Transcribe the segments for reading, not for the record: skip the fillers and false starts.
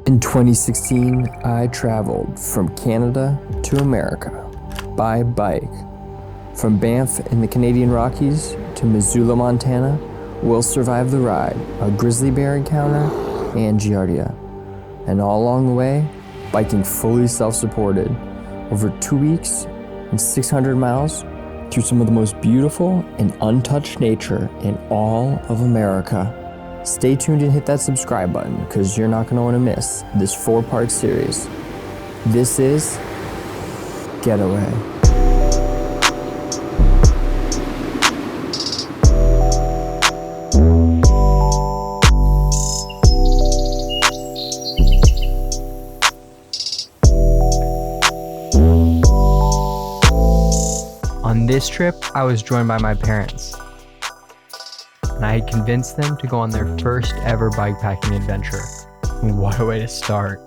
In 2016, I traveled from Canada to America by bike. From Banff in the Canadian Rockies to Missoula, Montana, we'll survive the ride, a grizzly bear encounter, and giardia. And all along the way, biking fully self-supported, over 2 weeks and 600 miles through some of the most beautiful and untouched nature in all of America. Stay tuned and hit that subscribe button because you're not going to want to miss this 4-part series. This is Getaway. On this trip, I was joined by my parents, and I had convinced them to go on their first ever bikepacking adventure. What a way to start,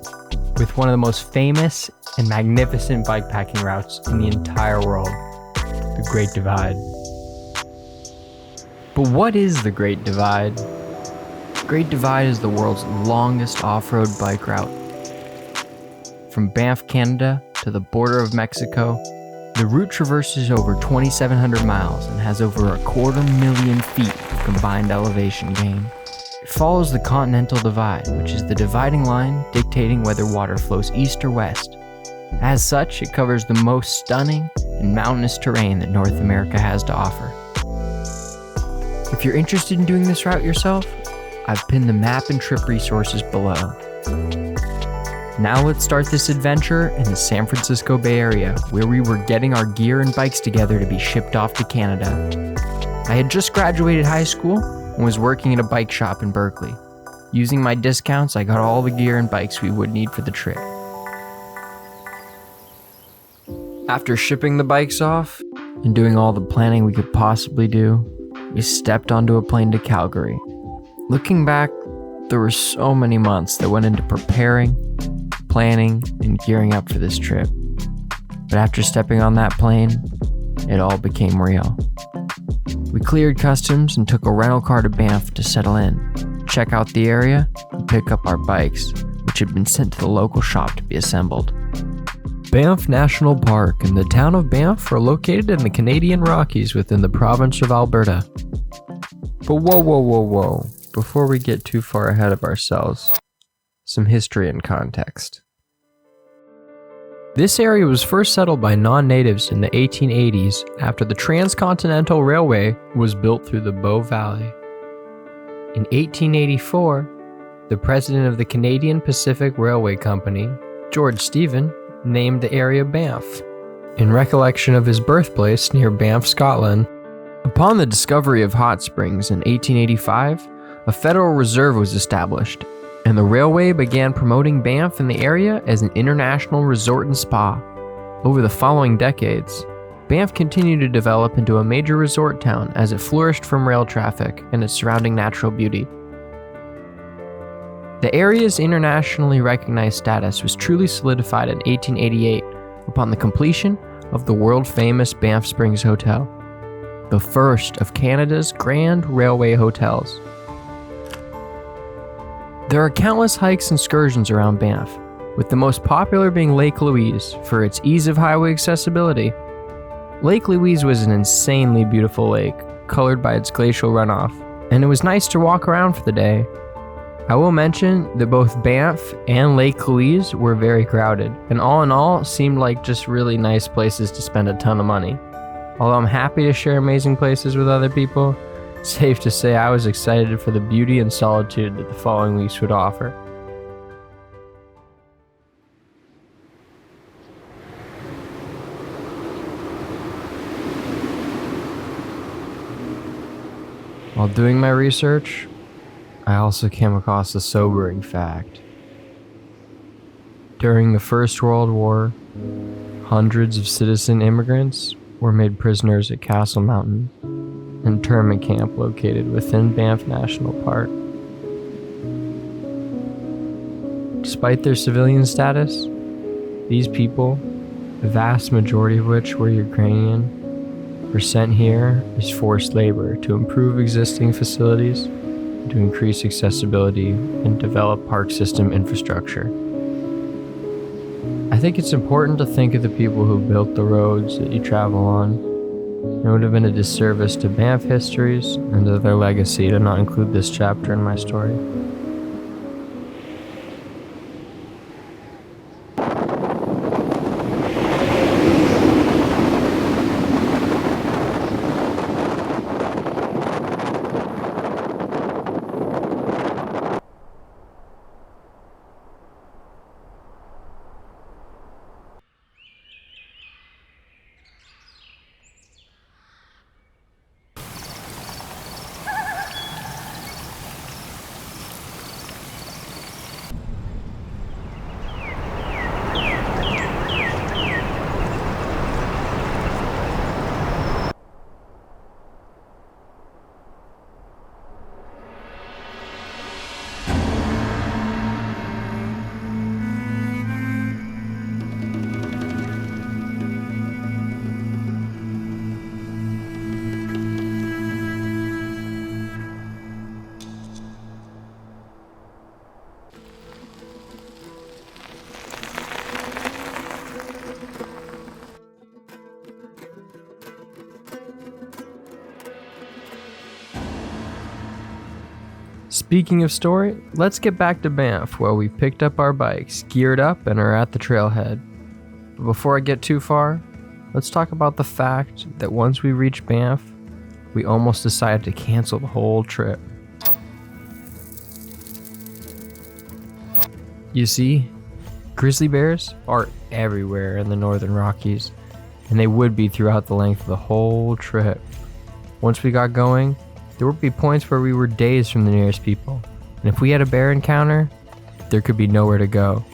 with one of the most famous and magnificent bikepacking routes in the entire world, the Great Divide. But what is the Great Divide? The Great Divide is the world's longest off-road bike route. From Banff, Canada to the border of Mexico, the route traverses over 2,700 miles and has over 250,000 feet of combined elevation gain. It follows the Continental Divide, which is the dividing line dictating whether water flows east or west. As such, it covers the most stunning and mountainous terrain that North America has to offer. If you're interested in doing this route yourself, I've pinned the map and trip resources below. Now let's start this adventure in the San Francisco Bay Area, where we were getting our gear and bikes together to be shipped off to Canada. I had just graduated high school and was working at a bike shop in Berkeley. Using my discounts, I got all the gear and bikes we would need for the trip. After shipping the bikes off and doing all the planning we could possibly do, we stepped onto a plane to Calgary. Looking back, there were so many months that went into preparing, planning, and gearing up for this trip. But after stepping on that plane, it all became real. We cleared customs and took a rental car to Banff to settle in, check out the area, and pick up our bikes, which had been sent to the local shop to be assembled. Banff National Park and the town of Banff are located in the Canadian Rockies within the province of Alberta. But whoa. Before we get too far ahead of ourselves, some history and context. This area was first settled by non-natives in the 1880s after the Transcontinental Railway was built through the Bow Valley. In 1884, the president of the Canadian Pacific Railway Company, George Stephen, named the area Banff, in recollection of his birthplace near Banff, Scotland. Upon the discovery of hot springs in 1885, a federal reserve was established, and the railway began promoting Banff in the area as an international resort and spa. Over the following decades, Banff continued to develop into a major resort town as it flourished from rail traffic and its surrounding natural beauty. The area's internationally recognized status was truly solidified in 1888 upon the completion of the world-famous Banff Springs Hotel, the first of Canada's grand railway hotels. There are countless hikes and excursions around Banff, with the most popular being Lake Louise for its ease of highway accessibility. Lake Louise was an insanely beautiful lake, colored by its glacial runoff, and it was nice to walk around for the day. I will mention that both Banff and Lake Louise were very crowded, and all in all seemed like just really nice places to spend a ton of money. Although I'm happy to share amazing places with other people, safe to say I was excited for the beauty and solitude that the following weeks would offer. While doing my research, I also came across a sobering fact. During the First World War, hundreds of citizen immigrants were made prisoners at Castle Mountain, internment camp located within Banff National Park. Despite their civilian status, these people, the vast majority of which were Ukrainian, were sent here as forced labor to improve existing facilities to increase accessibility and develop park system infrastructure. I think it's important to think of the people who built the roads that you travel on. It would have been a disservice to Banff histories and to their legacy to not include this chapter in my story. Speaking of story, let's get back to Banff, where we picked up our bikes, geared up, and are at the trailhead. But before I get too far, let's talk about the fact that once we reached Banff, we almost decided to cancel the whole trip. You see, grizzly bears are everywhere in the Northern Rockies, and they would be throughout the length of the whole trip. Once we got going, there would be points where we were days from the nearest people, and if we had a bear encounter, there could be nowhere to go.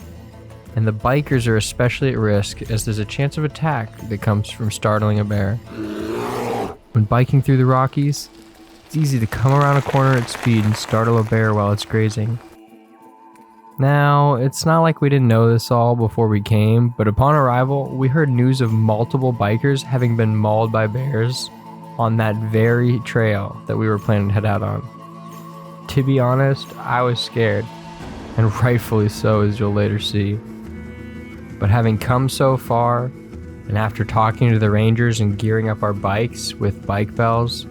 And the bikers are especially at risk, as there's a chance of attack that comes from startling a bear. When biking through the Rockies, it's easy to come around a corner at speed and startle a bear while it's grazing. Now, it's not like we didn't know this all before we came, but upon arrival, we heard news of multiple bikers having been mauled by bears on that very trail that we were planning to head out on. To be honest, I was scared, and rightfully so, as you'll later see. But having come so far, and after talking to the rangers and gearing up our bikes with bike bells,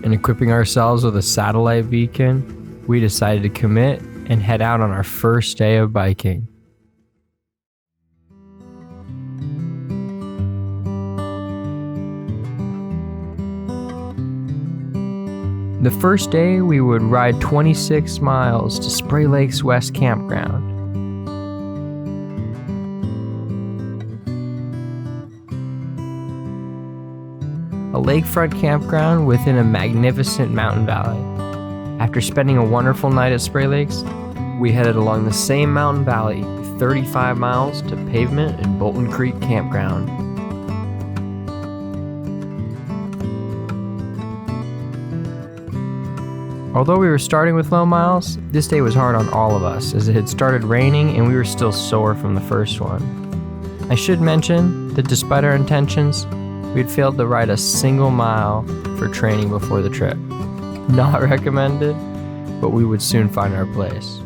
and equipping ourselves with a satellite beacon, we decided to commit and head out on our first day of biking. The first day, we would ride 26 miles to Spray Lakes West Campground. A lakefront campground within a magnificent mountain valley. After spending a wonderful night at Spray Lakes, we headed along the same mountain valley, 35 miles to Pavement and Bolton Creek Campground. Although we were starting with low miles, this day was hard on all of us as it had started raining and we were still sore from the first one. I should mention that despite our intentions, we had failed to ride a single mile for training before the trip. Not recommended, but we would soon find our place.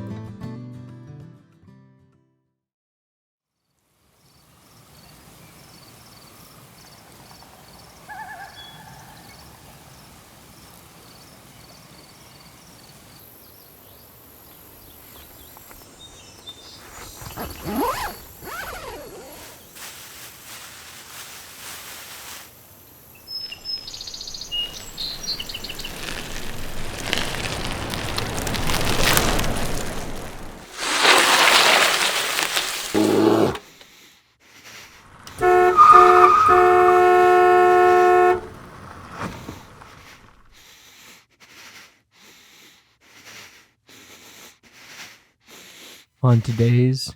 On today's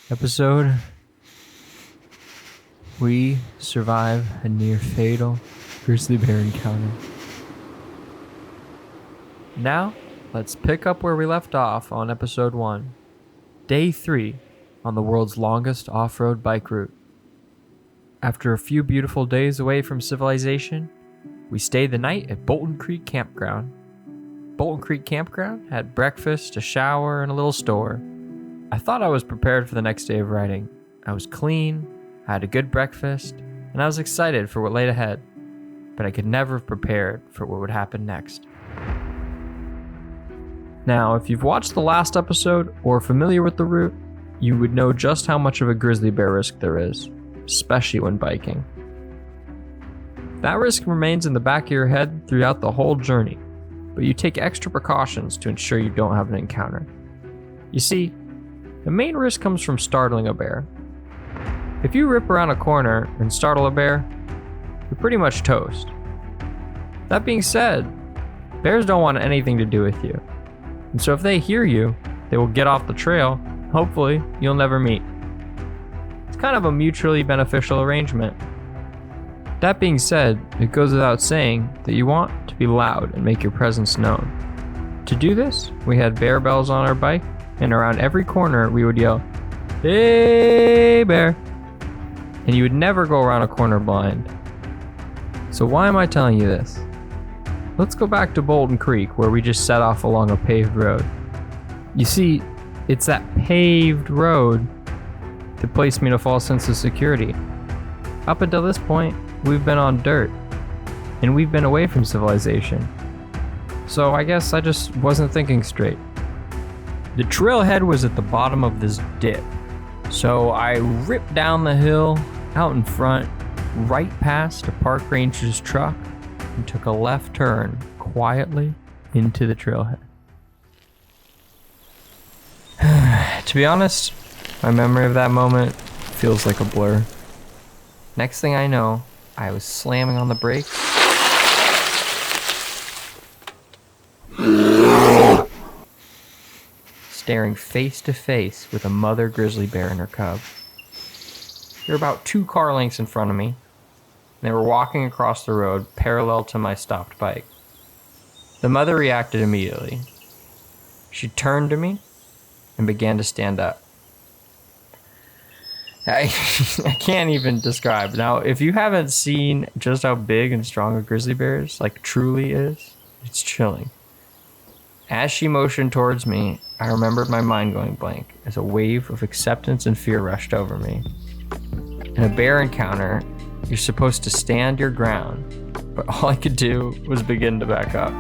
episode, we survive a near fatal grizzly bear encounter. Now, let's pick up where we left off on episode 1, day 3 on the world's longest off-road bike route. After a few beautiful days away from civilization, we stayed the night at Bolton Creek Campground. Bolton Creek Campground, had breakfast, a shower, and a little store. I thought I was prepared for the next day of riding. I was clean, I had a good breakfast, and I was excited for what lay ahead. But I could never have prepared for what would happen next. Now, if you've watched the last episode or are familiar with the route, you would know just how much of a grizzly bear risk there is, especially when biking. That risk remains in the back of your head throughout the whole journey, but you take extra precautions to ensure you don't have an encounter. You see, the main risk comes from startling a bear. If you rip around a corner and startle a bear, you're pretty much toast. That being said, bears don't want anything to do with you. And so if they hear you, they will get off the trail. Hopefully, you'll never meet. It's kind of a mutually beneficial arrangement. That being said, it goes without saying that you want to be loud and make your presence known. To do this, we had bear bells on our bike, and around every corner we would yell, "Hey bear!" And you would never go around a corner blind. So why am I telling you this? Let's go back to Bolton Creek, where we just set off along a paved road. You see, it's that paved road that placed me in a false sense of security. Up until this point, we've been on dirt, and we've been away from civilization. So I guess I just wasn't thinking straight. The trailhead was at the bottom of this dip, so I ripped down the hill out in front, right past a park ranger's truck, and took a left turn quietly into the trailhead. To be honest, my memory of that moment feels like a blur. Next thing I know, I was slamming on the brakes, staring face to face with a mother grizzly bear and her cub. They were about 2 car lengths in front of me, and they were walking across the road parallel to my stopped bike. The mother reacted immediately. She turned to me and began to stand up. I can't even describe. Now, if you haven't seen just how big and strong a grizzly bear is, like truly is, it's chilling. As she motioned towards me, I remembered my mind going blank as a wave of acceptance and fear rushed over me. In a bear encounter, you're supposed to stand your ground, but all I could do was begin to back up.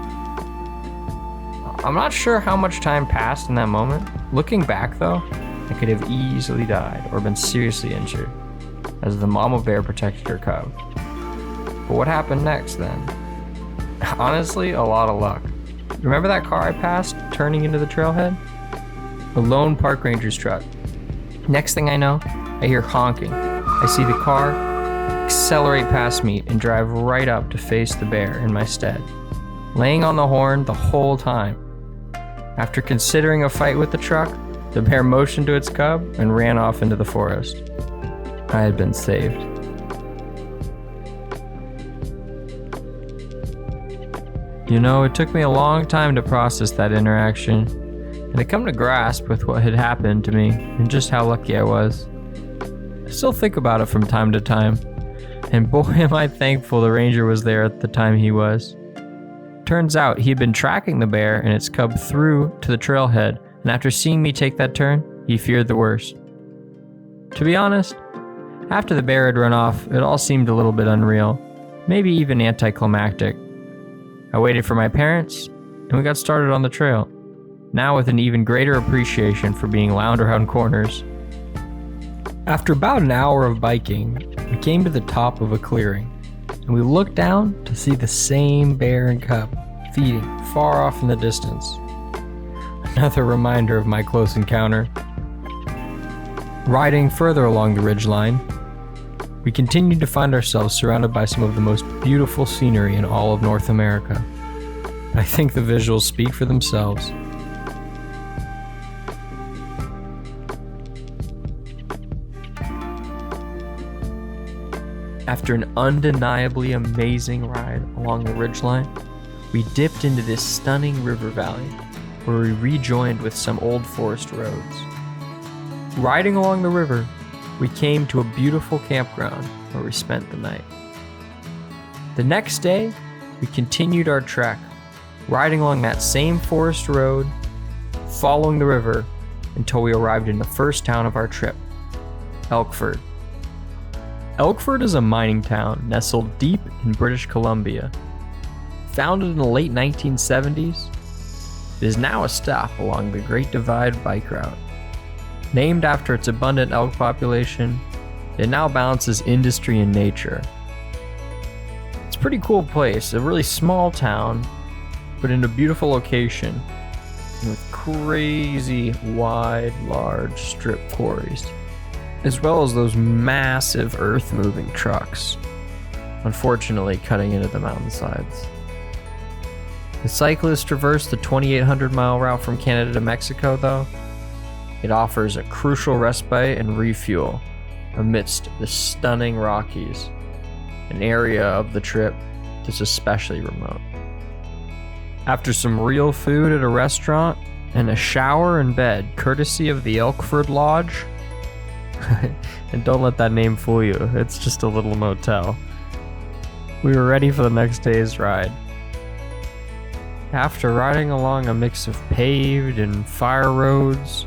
I'm not sure how much time passed in that moment. Looking back though, I could have easily died or been seriously injured, as the mama bear protected her cub. But what happened next then? Honestly, a lot of luck. Remember that car I passed turning into the trailhead? A lone park ranger's truck. Next thing I know, I hear honking. I see the car accelerate past me and drive right up to face the bear in my stead, laying on the horn the whole time. After considering a fight with the truck, the bear motioned to its cub and ran off into the forest. I had been saved. You know, it took me a long time to process that interaction and to come to grasp with what had happened to me and just how lucky I was. I still think about it from time to time, and boy am I thankful the ranger was there at the time he was. Turns out he had been tracking the bear and its cub through to the trailhead, and after seeing me take that turn, he feared the worst. To be honest, after the bear had run off, it all seemed a little bit unreal, maybe even anticlimactic. I waited for my parents, and we got started on the trail, now with an even greater appreciation for being loud around corners. After about an hour of biking, we came to the top of a clearing, and we looked down to see the same bear and cub feeding far off in the distance. Another reminder of my close encounter. Riding further along the ridgeline, we continued to find ourselves surrounded by some of the most beautiful scenery in all of North America. I think the visuals speak for themselves. After an undeniably amazing ride along the ridgeline, we dipped into this stunning river valley where we rejoined with some old forest roads. Riding along the river, we came to a beautiful campground where we spent the night. The next day, we continued our trek, riding along that same forest road, following the river until we arrived in the first town of our trip, Elkford. Elkford is a mining town nestled deep in British Columbia. Founded in the late 1970s, it is now a stop along the Great Divide bike route. Named after its abundant elk population, it now balances industry and nature. It's a pretty cool place, a really small town, but in a beautiful location with crazy wide, large strip quarries, as well as those massive earth-moving trucks, unfortunately cutting into the mountainsides. The cyclists traverse the 2,800-mile route from Canada to Mexico, though. It offers a crucial respite and refuel amidst the stunning Rockies, an area of the trip that's especially remote. After some real food at a restaurant and a shower and bed courtesy of the Elkford Lodge, and don't let that name fool you, it's just a little motel, we were ready for the next day's ride. After riding along a mix of paved and fire roads,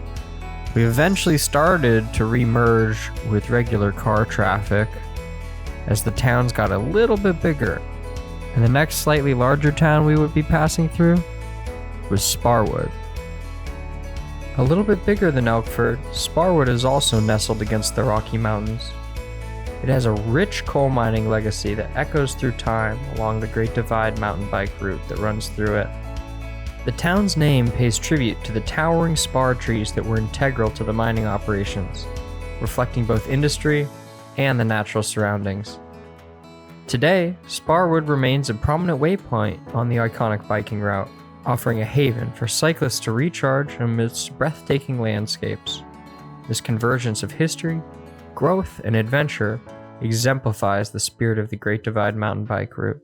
we eventually started to re-merge with regular car traffic as the towns got a little bit bigger, and the next slightly larger town we would be passing through was Sparwood. A little bit bigger than Elkford, Sparwood is also nestled against the Rocky Mountains. It has a rich coal mining legacy that echoes through time along the Great Divide mountain bike route that runs through it. The town's name pays tribute to the towering spar trees that were integral to the mining operations, reflecting both industry and the natural surroundings. Today, Sparwood remains a prominent waypoint on the iconic biking route, offering a haven for cyclists to recharge amidst breathtaking landscapes. This convergence of history, growth, and adventure exemplifies the spirit of the Great Divide mountain bike route.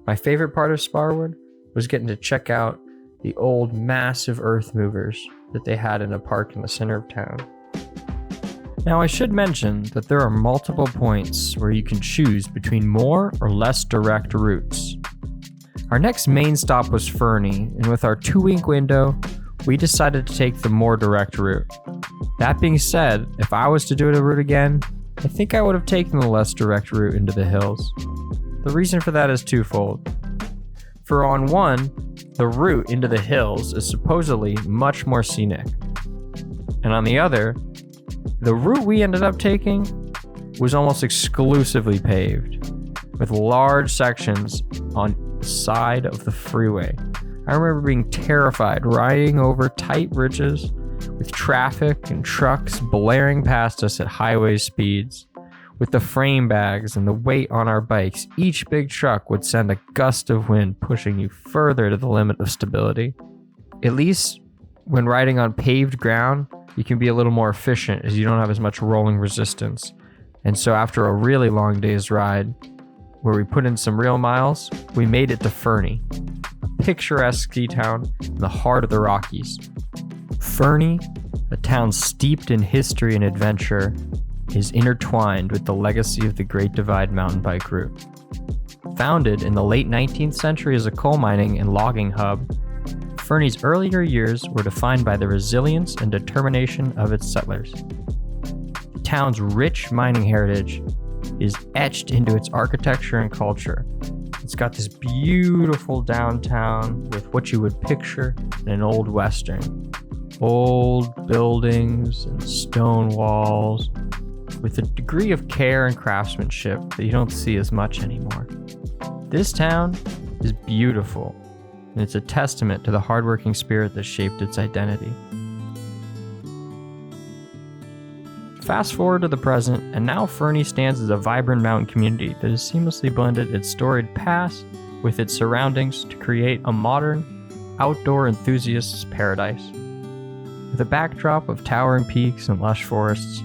My favorite part of Sparwood was getting to check out the old massive earth movers that they had in a park in the center of town. Now I should mention that there are multiple points where you can choose between more or less direct routes. Our next main stop was Fernie, and with our 2-week window, we decided to take the more direct route. That being said, if I was to do the route again, I think I would have taken the less direct route into the hills. The reason for that is twofold. For on one, the route into the hills is supposedly much more scenic. And on the other, the route we ended up taking was almost exclusively paved, with large sections on the side of the freeway. I remember being terrified riding over tight ridges with traffic and trucks blaring past us at highway speeds. With the frame bags and the weight on our bikes, each big truck would send a gust of wind pushing you further to the limit of stability. At least when riding on paved ground, you can be a little more efficient as you don't have as much rolling resistance. And so after a really long day's ride, where we put in some real miles, we made it to Fernie, a picturesque ski town in the heart of the Rockies. Fernie, a town steeped in history and adventure, is intertwined with the legacy of the Great Divide mountain bike route. Founded in the late 19th century as a coal mining and logging hub, Fernie's earlier years were defined by the resilience and determination of its settlers. The town's rich mining heritage is etched into its architecture and culture. It's got this beautiful downtown with what you would picture in an old western. Old buildings and stone walls, with a degree of care and craftsmanship that you don't see as much anymore. This town is beautiful, and it's a testament to the hardworking spirit that shaped its identity. Fast forward to the present, and now Fernie stands as a vibrant mountain community that has seamlessly blended its storied past with its surroundings to create a modern, outdoor enthusiast's paradise. With a backdrop of towering peaks and lush forests,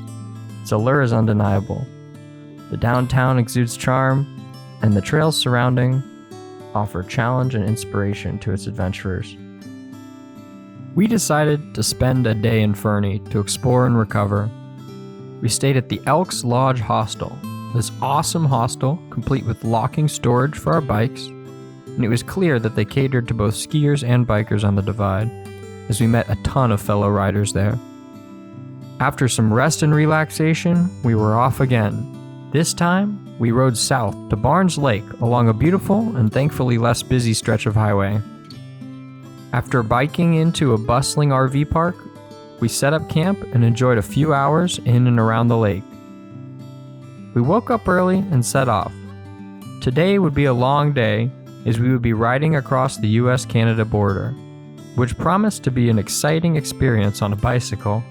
its allure is undeniable. The downtown exudes charm, and the trails surrounding offer challenge and inspiration to its adventurers. We decided to spend a day in Fernie to explore and recover. We stayed at the Elks Lodge Hostel, this awesome hostel complete with locking storage for our bikes, and it was clear that they catered to both skiers and bikers on the divide, as we met a ton of fellow riders there. After some rest and relaxation, we were off again. This time, we rode south to Barnes Lake along a beautiful and thankfully less busy stretch of highway. After biking into a bustling RV park, we set up camp and enjoyed a few hours in and around the lake. We woke up early and set off. Today would be a long day as we would be riding across the US-Canada border, which promised to be an exciting experience on a bicycle.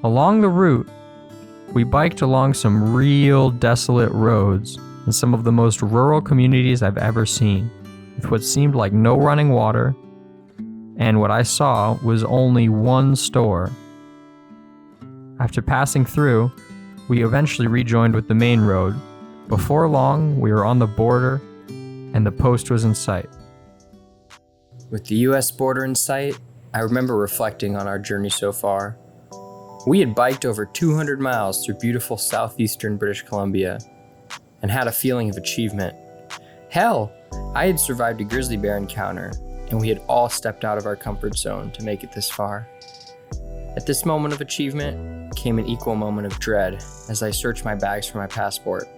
Along the route, we biked along some real desolate roads in some of the most rural communities I've ever seen, with what seemed like no running water, and what I saw was only one store. After passing through, we eventually rejoined with the main road. Before long, we were on the border, and the post was in sight. With the US border in sight, I remember reflecting on our journey so far. We had biked over 200 miles through beautiful southeastern British Columbia and had a feeling of achievement. Hell, I had survived a grizzly bear encounter, and we had all stepped out of our comfort zone to make it this far. At this moment of achievement came an equal moment of dread as I searched my bags for my passport.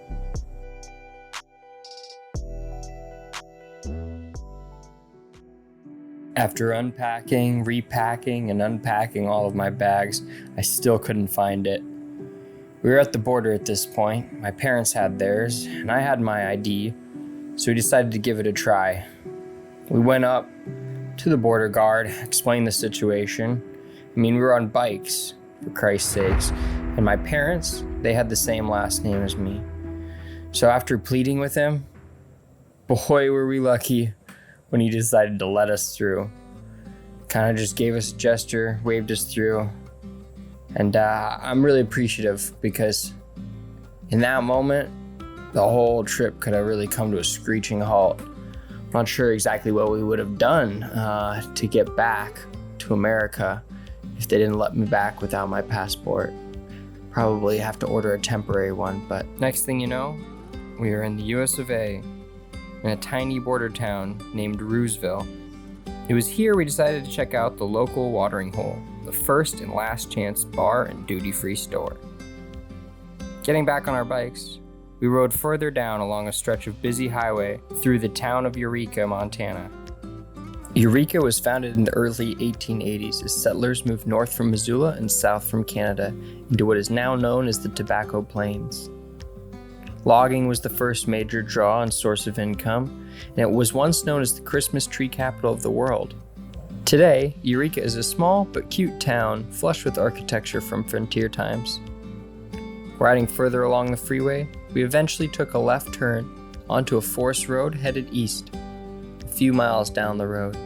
After unpacking, repacking, and unpacking all of my bags, I still couldn't find it. We were at the border at this point. My parents had theirs, and I had my ID, so we decided to give it a try. We went up to the border guard, explained the situation. We were on bikes, for Christ's sakes, and my parents, they had the same last name as me. So after pleading with him, boy, were we lucky when he decided to let us through. Kind of just gave us a gesture, waved us through. And I'm really appreciative because in that moment, the whole trip could have really come to a screeching halt. I'm not sure exactly what we would have done to get back to America if they didn't let me back without my passport. Probably have to order a temporary one, but next thing you know, we are in the US of A, in a tiny border town named Roosevelt. It was here we decided to check out the local watering hole, the first and last chance bar and duty-free store. Getting back on our bikes, we rode further down along a stretch of busy highway through the town of Eureka, Montana. Eureka was founded in the early 1880s as settlers moved north from Missoula and south from Canada into what is now known as the Tobacco Plains. Logging was the first major draw and source of income, and it was once known as the Christmas tree capital of the world. Today, Eureka is a small but cute town flush with architecture from frontier times. Riding further along the freeway, we eventually took a left turn onto a forest road headed east, a few miles down the road.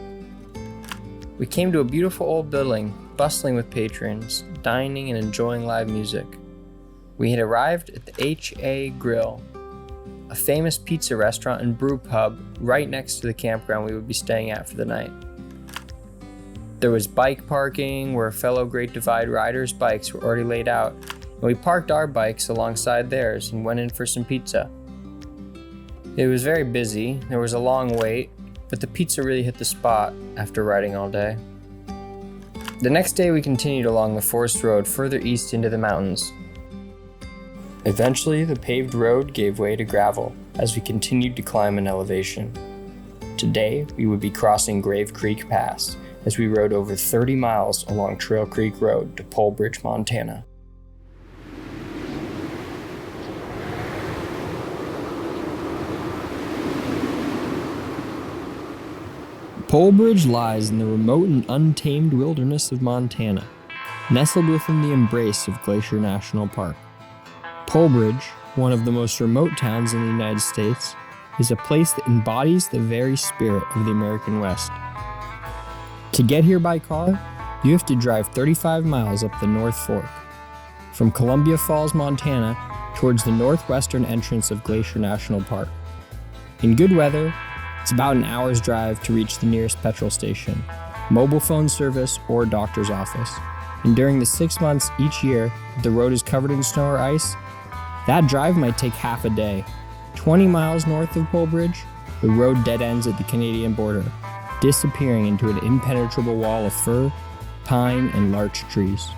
We came to a beautiful old building, bustling with patrons, dining and enjoying live music. We had arrived at the H.A. Grill, a famous pizza restaurant and brew pub right next to the campground we would be staying at for the night. There was bike parking where fellow Great Divide riders' bikes were already laid out, and we parked our bikes alongside theirs and went in for some pizza. It was very busy, there was a long wait, but the pizza really hit the spot after riding all day. The next day we continued along the forest road further east into the mountains. Eventually, the paved road gave way to gravel as we continued to climb in elevation. Today, we would be crossing Grave Creek Pass as we rode over 30 miles along Trail Creek Road to Polebridge, Montana. Polebridge lies in the remote and untamed wilderness of Montana, nestled within the embrace of Glacier National Park. Polebridge, one of the most remote towns in the United States, is a place that embodies the very spirit of the American West. To get here by car, you have to drive 35 miles up the North Fork, from Columbia Falls, Montana, towards the northwestern entrance of Glacier National Park. In good weather, it's about an hour's drive to reach the nearest petrol station, mobile phone service, or doctor's office. And during the 6 months each year that the road is covered in snow or ice, that drive might take half a day. 20 miles north of Polebridge, the road dead ends at the Canadian border, disappearing into an impenetrable wall of fir, pine, and larch trees.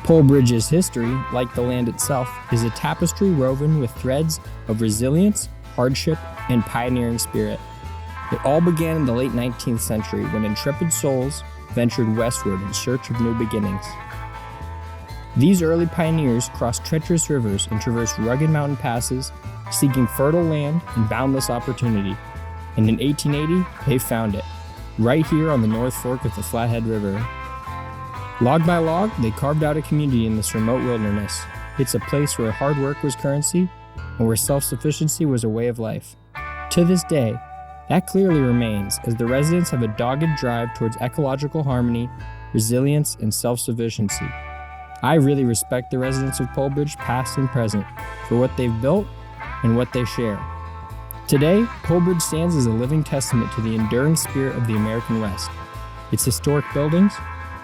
Polebridge's history, like the land itself, is a tapestry woven with threads of resilience, hardship, and pioneering spirit. It all began in the late 19th century when intrepid souls ventured westward in search of new beginnings. These early pioneers crossed treacherous rivers and traversed rugged mountain passes, seeking fertile land and boundless opportunity. And in 1880, they found it, right here on the North Fork of the Flathead River. Log by log, they carved out a community in this remote wilderness. It's a place where hard work was currency and where self-sufficiency was a way of life. To this day, that clearly remains, as the residents have a dogged drive towards ecological harmony, resilience, and self-sufficiency. I really respect the residents of Polebridge, past and present, for what they've built and what they share. Today, Polebridge stands as a living testament to the enduring spirit of the American West. Its historic buildings,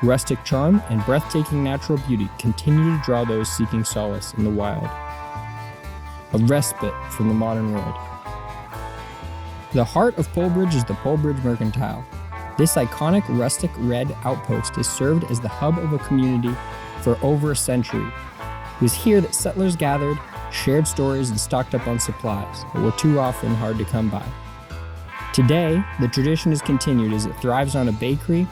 rustic charm, and breathtaking natural beauty continue to draw those seeking solace in the wild. A respite from the modern world. The heart of Polebridge is the Polebridge Mercantile. This iconic rustic red outpost has served as the hub of a community for over a century. It was here that settlers gathered, shared stories, and stocked up on supplies that were too often hard to come by. Today, the tradition is continued as it thrives on a bakery,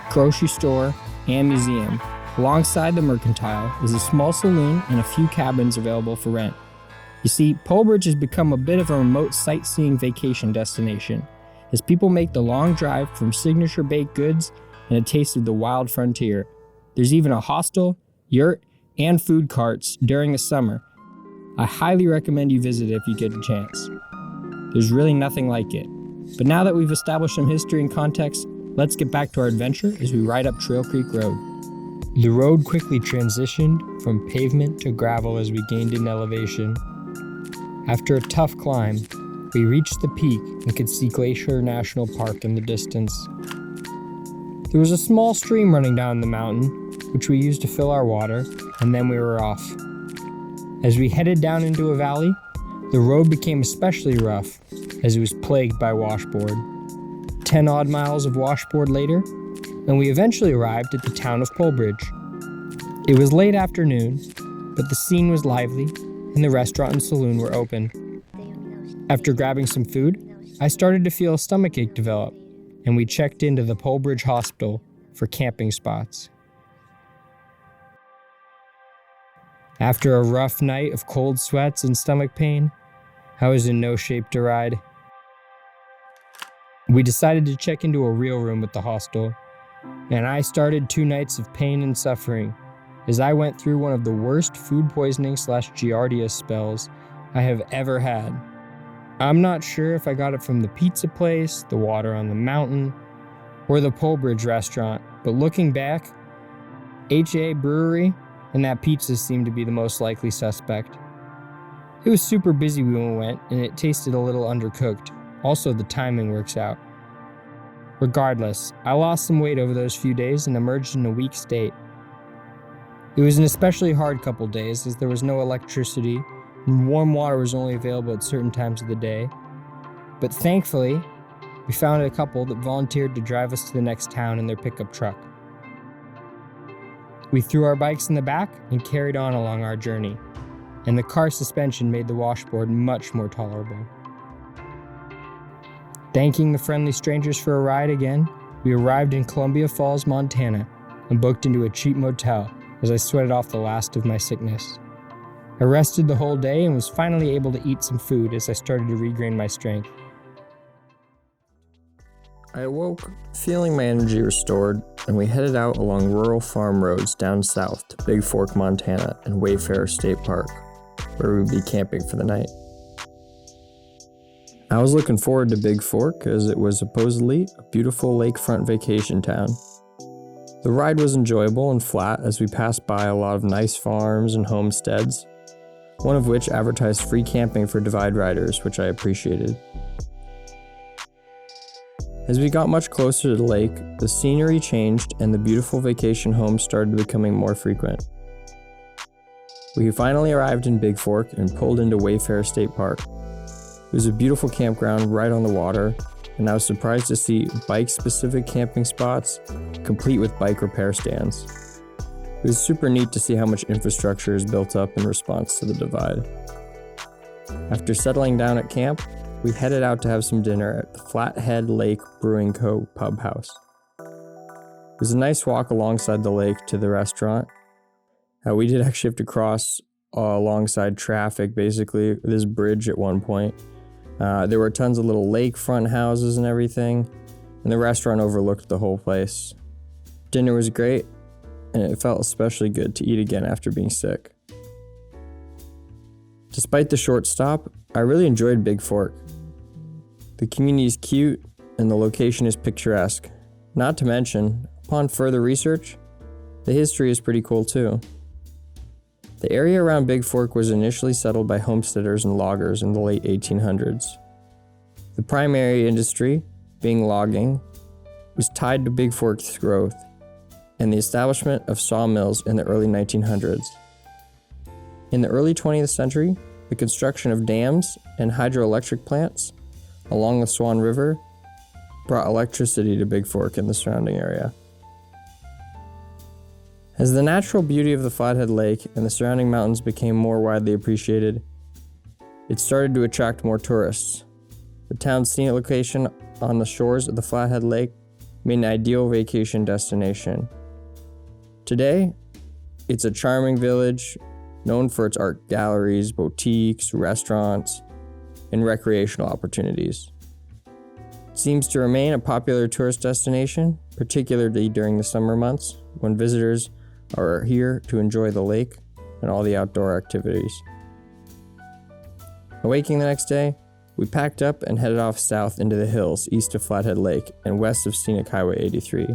grocery store, and museum. Alongside the Mercantile is a small saloon and a few cabins available for rent. You see, Polebridge has become a bit of a remote sightseeing vacation destination, as people make the long drive from signature baked goods and a taste of the wild frontier. There's even a hostel, yurt, and food carts during the summer. I highly recommend you visit if you get a chance. There's really nothing like it. But now that we've established some history and context, let's get back to our adventure as we ride up Trail Creek Road. The road quickly transitioned from pavement to gravel as we gained in elevation. After a tough climb, we reached the peak and could see Glacier National Park in the distance. There was a small stream running down the mountain, which we used to fill our water, and then we were off. As we headed down into a valley, the road became especially rough, as it was plagued by washboard. 10 odd miles of washboard later, and we eventually arrived at the town of Polebridge. It was late afternoon, but the scene was lively, and the restaurant and saloon were open. After grabbing some food, I started to feel a stomachache develop, and we checked into the Polebridge Hospital for camping spots. After a rough night of cold sweats and stomach pain, I was in no shape to ride. We decided to check into a real room at the hostel, and I started 2 nights of pain and suffering as I went through one of the worst food poisoning / giardia spells I have ever had. I'm not sure if I got it from the pizza place, the water on the mountain, or the Polebridge restaurant, but looking back, HA Brewery and that pizza seemed to be the most likely suspect. It was super busy when we went, and it tasted a little undercooked. Also, the timing works out. Regardless, I lost some weight over those few days and emerged in a weak state. It was an especially hard couple days as there was no electricity and warm water was only available at certain times of the day. But thankfully, we found a couple that volunteered to drive us to the next town in their pickup truck. We threw our bikes in the back and carried on along our journey, and the car suspension made the washboard much more tolerable. Thanking the friendly strangers for a ride again, we arrived in Columbia Falls, Montana, and booked into a cheap motel as I sweated off the last of my sickness. I rested the whole day and was finally able to eat some food as I started to regain my strength. I awoke feeling my energy restored, and we headed out along rural farm roads down south to Big Fork, Montana and Wayfarer State Park, where we would be camping for the night. I was looking forward to Big Fork as it was supposedly a beautiful lakefront vacation town. The ride was enjoyable and flat as we passed by a lot of nice farms and homesteads, one of which advertised free camping for Divide riders, which I appreciated. As we got much closer to the lake, the scenery changed and the beautiful vacation homes started becoming more frequent. We finally arrived in Big Fork and pulled into Wayfarer State Park. was a beautiful campground right on the water, and I was surprised to see bike-specific camping spots, complete with bike repair stands. It was super neat to see how much infrastructure is built up in response to the divide. After settling down at camp, we headed out to have some dinner at the Flathead Lake Brewing Co. pub house. It was a nice walk alongside the lake to the restaurant. We did actually have to cross alongside traffic, basically, this bridge at one point. There were tons of little lakefront houses and everything, and the restaurant overlooked the whole place. Dinner was great, and it felt especially good to eat again after being sick. Despite the short stop, I really enjoyed Big Fork. The community is cute, and the location is picturesque. Not to mention, upon further research, the history is pretty cool too. The area around Big Fork was initially settled by homesteaders and loggers in the late 1800s. The primary industry, being logging, was tied to Big Fork's growth and the establishment of sawmills in the early 1900s. In the early 20th century, the construction of dams and hydroelectric plants along the Swan River brought electricity to Big Fork and the surrounding area. As the natural beauty of the Flathead Lake and the surrounding mountains became more widely appreciated, it started to attract more tourists. The town's scenic location on the shores of the Flathead Lake made an ideal vacation destination. Today, it's a charming village known for its art galleries, boutiques, restaurants, and recreational opportunities. It seems to remain a popular tourist destination, particularly during the summer months when visitors are here to enjoy the lake and all the outdoor activities. Awaking the next day, we packed up and headed off south into the hills east of Flathead Lake and west of Scenic Highway 83.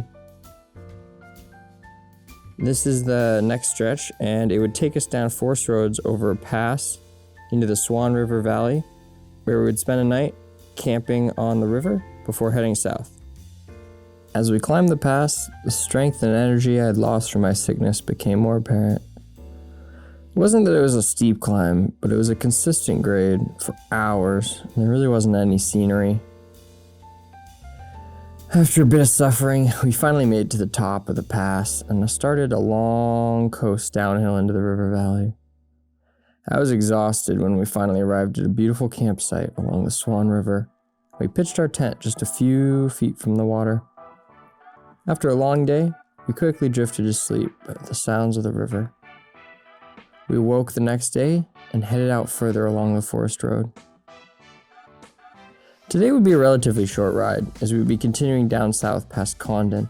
This is the next stretch, and it would take us down forest roads over a pass into the Swan River Valley, where we would spend a night camping on the river before heading south. As we climbed the pass, the strength and energy I had lost from my sickness became more apparent. It wasn't that it was a steep climb, but it was a consistent grade for hours, and there really wasn't any scenery. After a bit of suffering, we finally made it to the top of the pass and started a long coast downhill into the river valley. I was exhausted when we finally arrived at a beautiful campsite along the Swan River. We pitched our tent just a few feet from the water. After a long day, we quickly drifted to sleep at the sounds of the river. We woke the next day and headed out further along the forest road. Today would be a relatively short ride, as we would be continuing down south past Condon,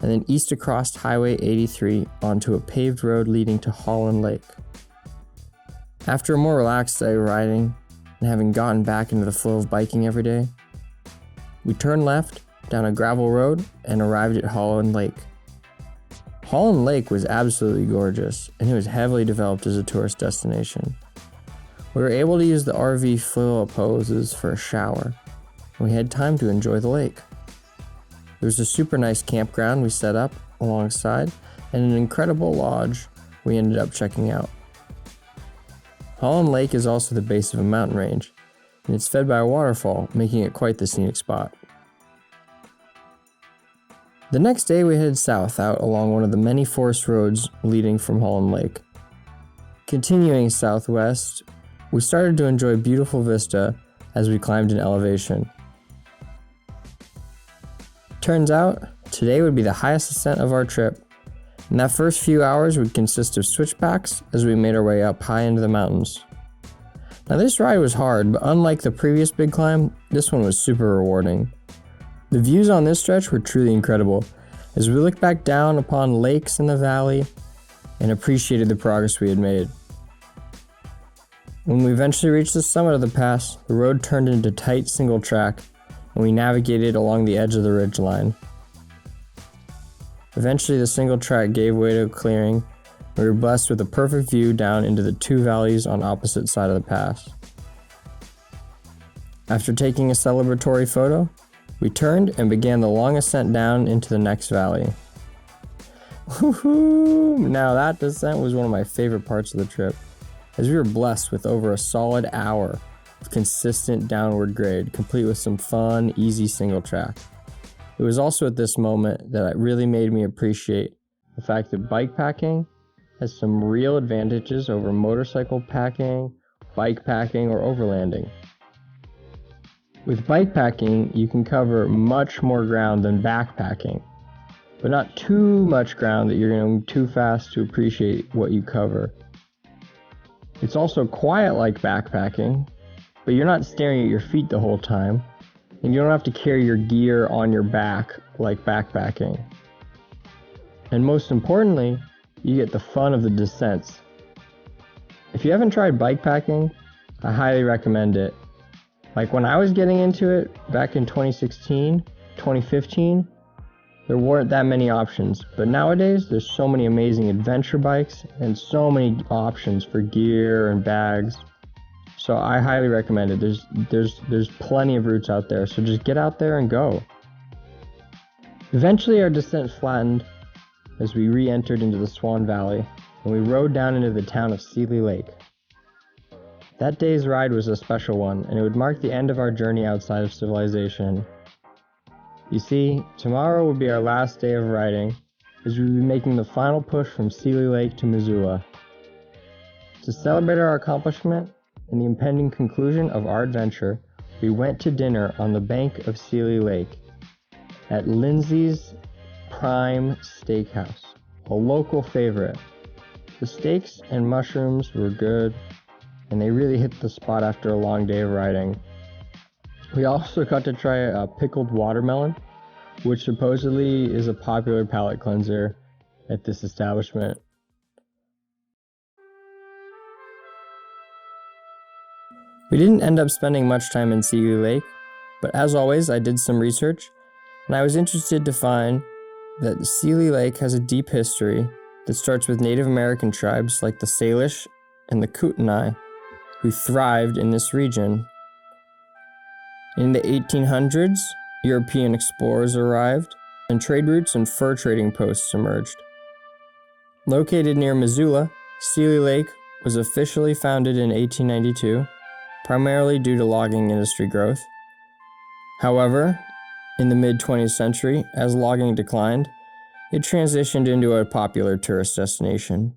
and then east across Highway 83 onto a paved road leading to Holland Lake. After a more relaxed day of riding, and having gotten back into the flow of biking every day, we turned left down a gravel road and arrived at Holland Lake. Holland Lake was absolutely gorgeous, and it was heavily developed as a tourist destination. We were able to use the RV fill-up hoses for a shower, and we had time to enjoy the lake. There was a super nice campground we set up alongside, and an incredible lodge we ended up checking out. Holland Lake is also the base of a mountain range, and it's fed by a waterfall, making it quite the scenic spot. The next day we headed south out along one of the many forest roads leading from Holland Lake. Continuing southwest, we started to enjoy a beautiful vista as we climbed in elevation. Turns out, today would be the highest ascent of our trip, and that first few hours would consist of switchbacks as we made our way up high into the mountains. Now this ride was hard, but unlike the previous big climb, this one was super rewarding. The views on this stretch were truly incredible, as we looked back down upon lakes in the valley and appreciated the progress we had made. When we eventually reached the summit of the pass, the road turned into tight single track, and we navigated along the edge of the ridgeline. Eventually the single track gave way to a clearing, and we were blessed with a perfect view down into the two valleys on opposite side of the pass. After taking a celebratory photo, we turned and began the long ascent down into the next valley. Woohoo! Now that descent was one of my favorite parts of the trip, as we were blessed with over a solid hour of consistent downward grade, complete with some fun, easy single track. It was also at this moment that it really made me appreciate the fact that bike packing has some real advantages over motorcycle packing, bike packing, or overlanding. With bike packing, you can cover much more ground than backpacking, but not too much ground that you're going too fast to appreciate what you cover. It's also quiet like backpacking, but you're not staring at your feet the whole time, and you don't have to carry your gear on your back like backpacking. And most importantly, you get the fun of the descents. If you haven't tried bike packing, I highly recommend it. Like when I was getting into it back in 2016, 2015, there weren't that many options, but nowadays there's so many amazing adventure bikes and so many options for gear and bags. So I highly recommend it. There's plenty of routes out there, so just get out there and go. Eventually our descent flattened as we re-entered into the Swan Valley and we rode down into the town of Seeley Lake. That day's ride was a special one, and it would mark the end of our journey outside of civilization. You see, tomorrow will be our last day of riding, as we will be making the final push from Seeley Lake to Missoula. To celebrate our accomplishment and the impending conclusion of our adventure, we went to dinner on the bank of Seeley Lake at Lindsay's Prime Steakhouse, a local favorite. The steaks and mushrooms were good, and they really hit the spot after a long day of riding. We also got to try a pickled watermelon, which supposedly is a popular palate cleanser at this establishment. We didn't end up spending much time in Seeley Lake, but as always, I did some research, and I was interested to find that Seeley Lake has a deep history that starts with Native American tribes like the Salish and the Kootenai, who thrived in this region. In the 1800s, European explorers arrived, and trade routes and fur trading posts emerged. Located near Missoula, Seeley Lake was officially founded in 1892, primarily due to logging industry growth. However, in the mid-20th century, as logging declined, it transitioned into a popular tourist destination.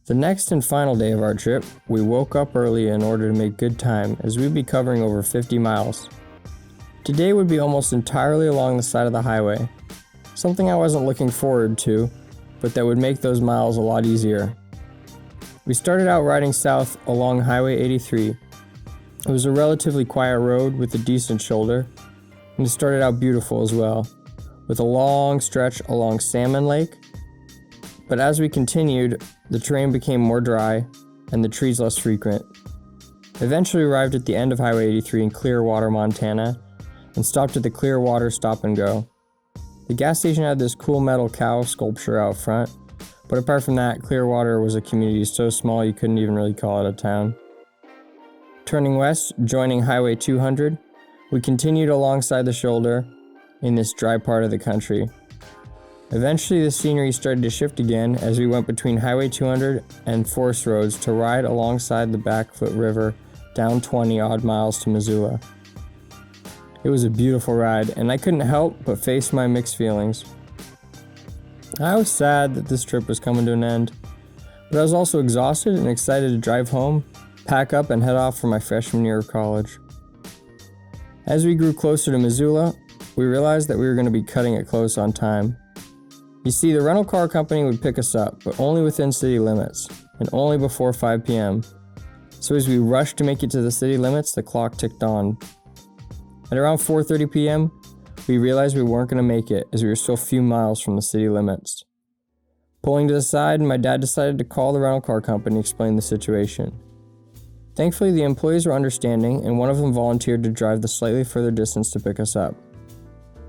The next and final day of our trip, we woke up early in order to make good time, as we'd be covering over 50 miles. Today would be almost entirely along the side of the highway, something I wasn't looking forward to, but that would make those miles a lot easier. We started out riding south along Highway 83. It was a relatively quiet road with a decent shoulder, and it started out beautiful as well, with a long stretch along Salmon Lake. But as we continued, the terrain became more dry and the trees less frequent. Eventually arrived at the end of Highway 83 in Clearwater, Montana, and stopped at the Clearwater Stop and Go. The gas station had this cool metal cow sculpture out front, but apart from that, Clearwater was a community so small you couldn't even really call it a town. Turning west, joining Highway 200, we continued alongside the shoulder in this dry part of the country. Eventually, the scenery started to shift again as we went between Highway 200 and forest roads to ride alongside the Blackfoot River down 20 odd miles to Missoula. It was a beautiful ride, and I couldn't help but face my mixed feelings. I was sad that this trip was coming to an end, but I was also exhausted and excited to drive home, pack up, and head off for my freshman year of college. As we grew closer to Missoula, we realized that we were going to be cutting it close on time. You see, the rental car company would pick us up, but only within city limits, and only before 5 p.m. So as we rushed to make it to the city limits, the clock ticked on. At around 4:30 p.m., we realized we weren't going to make it, as we were still a few miles from the city limits. Pulling to the side, my dad decided to call the rental car company and explain the situation. Thankfully, the employees were understanding, and one of them volunteered to drive the slightly further distance to pick us up.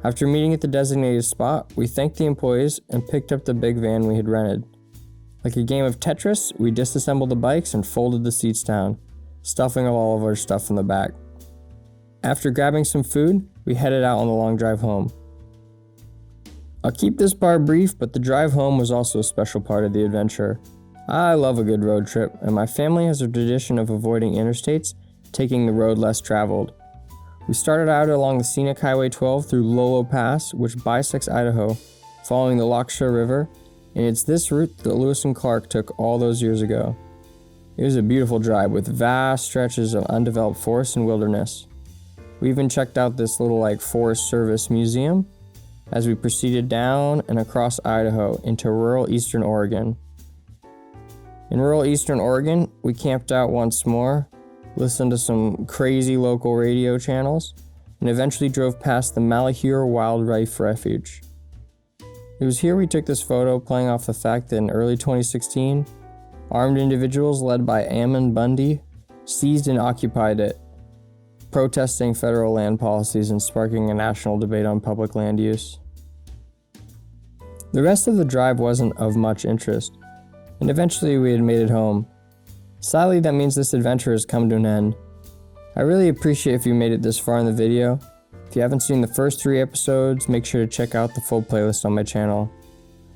After meeting at the designated spot, we thanked the employees and picked up the big van we had rented. Like a game of Tetris, we disassembled the bikes and folded the seats down, stuffing all of our stuff in the back. After grabbing some food, we headed out on the long drive home. I'll keep this part brief, but the drive home was also a special part of the adventure. I love a good road trip, and my family has a tradition of avoiding interstates taking the road less traveled. We started out along the scenic Highway 12 through Lolo Pass, which bisects Idaho, following the Laksha River, and it's this route that Lewis and Clark took all those years ago. It was a beautiful drive with vast stretches of undeveloped forest and wilderness. We even checked out this little Forest Service museum as we proceeded down and across Idaho into rural eastern Oregon. In rural eastern Oregon, we camped out once more, listened to some crazy local radio channels, and eventually drove past the Malaheur Wildlife Refuge. It was here we took this photo, playing off the fact that in early 2016, armed individuals led by Ammon Bundy seized and occupied it, protesting federal land policies and sparking a national debate on public land use. The rest of the drive wasn't of much interest, and eventually we had made it home. Sadly, that means this adventure has come to an end. I really appreciate if you made it this far in the video. If you haven't seen the first 3 episodes, make sure to check out the full playlist on my channel.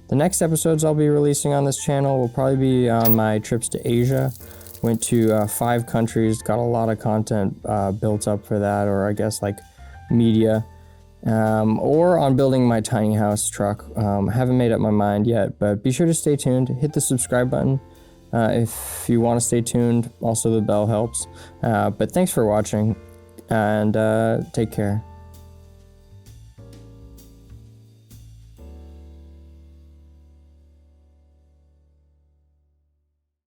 The next episodes I'll be releasing on this channel will probably be on my trips to Asia. Went to 5 countries, got a lot of content built up for that, or I guess media, or on building my tiny house truck. Haven't made up my mind yet, but be sure to stay tuned. Hit the subscribe button if you want to stay tuned. Also, the bell helps. But thanks for watching, and take care.